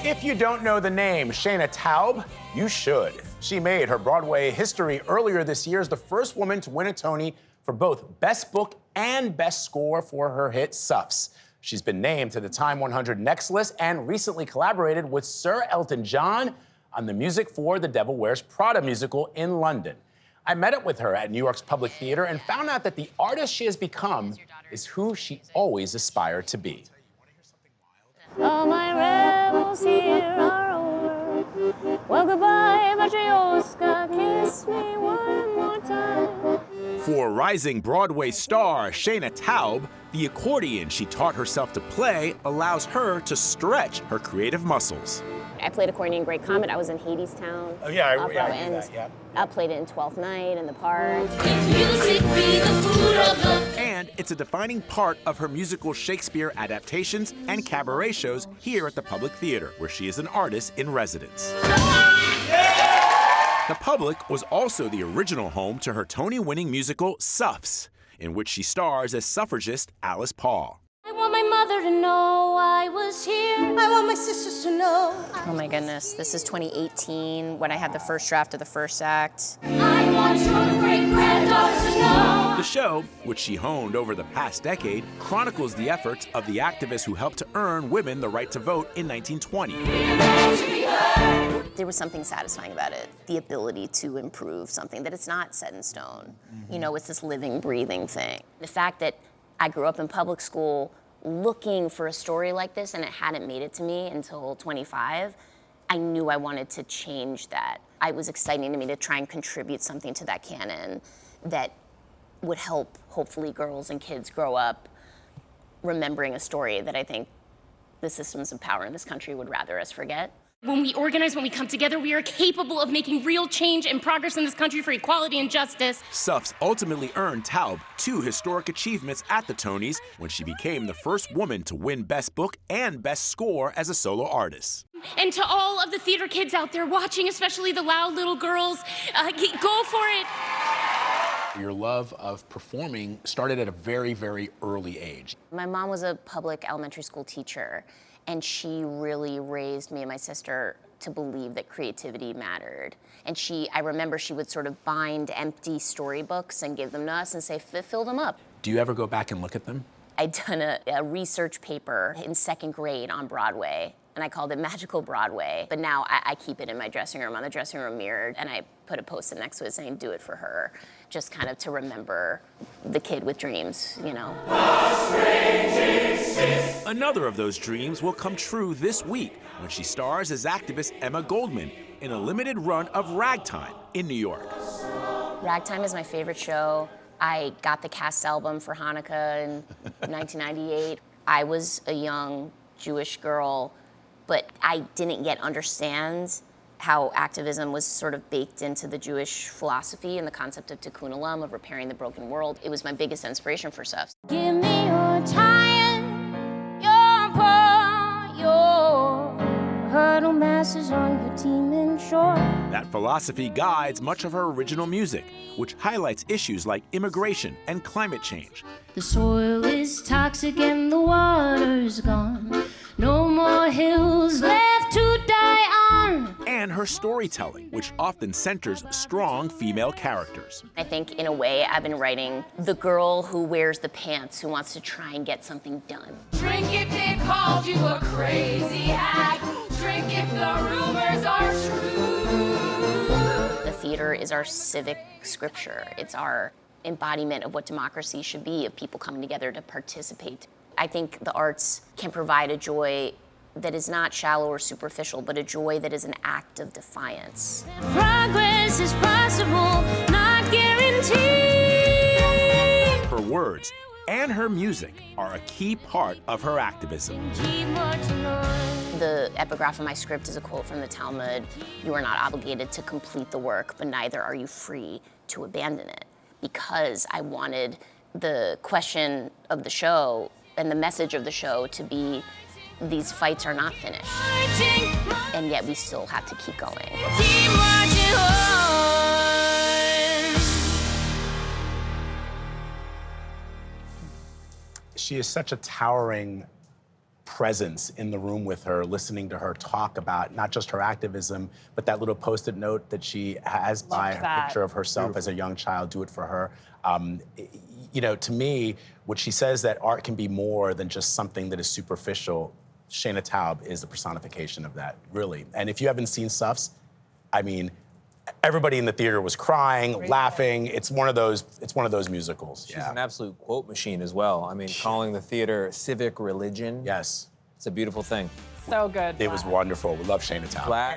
If you don't know the name Shaina Taub, you should. She made her Broadway history earlier this year as the first woman to win a Tony for both Best Book and Best Score for her hit Suffs. She's been named to the TIME100 Next list and recently collaborated with Sir Elton John on the music for the Devil Wears Prada musical in London. I met up with her at New York's Public Theater and found out that the artist she has become is who she always aspired to be. All my rebels here are over. Well, goodbye, Matryoshka, kiss me one more time. For rising Broadway star Shaina Taub, the accordion she taught herself to play allows her to stretch her creative muscles. I played accordion in Great Comet. I was in Hadestown. Oh, yeah, I knew and that, yeah. I played it in Twelfth Night in the Park. And it's a defining part of her musical Shakespeare adaptations and cabaret shows here at the Public Theater, where she is an artist in residence. The Public was also the original home to her Tony-winning musical Suffs, in which she stars as suffragist Alice Paul. I want my mother to know I was here. I want my sisters to know. Oh my goodness, this is 2018 when I had the first draft of the first act. I want your great-granddaughters to know. The show, which she honed over the past decade, chronicles the efforts of the activists who helped to earn women the right to vote in 1920. There was something satisfying about it, the ability to improve something, that it's not set in stone. You know, it's this living, breathing thing. The fact that I grew up in public school looking for a story like this and it hadn't made it to me until 25, I knew I wanted to change that. It was exciting to me to try and contribute something to that canon that would help, hopefully, girls and kids grow up remembering a story that I think the systems of power in this country would rather us forget. When we organize, when we come together, we are capable of making real change and progress in this country for equality and justice. Suffs ultimately earned Taub 2 historic achievements at the Tonys when she became the first woman to win Best Book and Best Score as a solo artist. And to all of the theater kids out there watching, especially the loud little girls, go for it. Your love of performing started at a very, very early age. My mom was a public elementary school teacher, and she really raised me and my sister to believe that creativity mattered. And I remember she would sort of bind empty storybooks and give them to us and say, fill them up. Do you ever go back and look at them? I'd done a research paper in 2nd grade on Broadway, and I called it Magical Broadway. But now I keep it in my dressing room, on the dressing room mirror, and I put a post-it next to it saying, do it for her, just kind of to remember the kid with dreams, you know. Another of those dreams will come true this week when she stars as activist Emma Goldman in a limited run of Ragtime in New York. Ragtime is my favorite show. I got the cast album for Hanukkah in 1998. I was a young Jewish girl, but I didn't yet understand how activism was sort of baked into the Jewish philosophy and the concept of tikkun olam, of repairing the broken world. It was my biggest inspiration for Suffs. Give me your time, your power, your hurdle masses on your teeming shore. That philosophy guides much of her original music, which highlights issues like immigration and climate change. The soil is toxic and the water's gone. No more hills left to die on. And her storytelling, which often centers strong female characters. I think, in a way, I've been writing the girl who wears the pants, who wants to try and get something done. Drink if they called you a crazy hack. Drink if the rumors are true. The theater is our civic scripture. It's our embodiment of what democracy should be, of people coming together to participate. I think the arts can provide a joy that is not shallow or superficial, but a joy that is an act of defiance. Progress is possible, not guaranteed. Her words and her music are a key part of her activism. Keep marching on. The epigraph of my script is a quote from the Talmud. You are not obligated to complete the work, but neither are you free to abandon it. Because I wanted the question of the show and the message of the show to be, these fights are not finished. And yet we still have to keep going. Keep marching on. She is such a towering presence in the room with her, listening to her talk about not just her activism, but that little Post-it note that she has by her picture of herself as a young child, do it for her. You know, to me, what she says that art can be more than just something that is superficial, Shaina Taub is the personification of that, really. And if you haven't seen Suffs, I mean, everybody in the theater was crying, laughing. It's one of those musicals. She's an absolute quote machine as well. I mean, calling the theater civic religion. Yes. It's a beautiful thing. So good. It was wonderful. We love Shaina Taub. Glad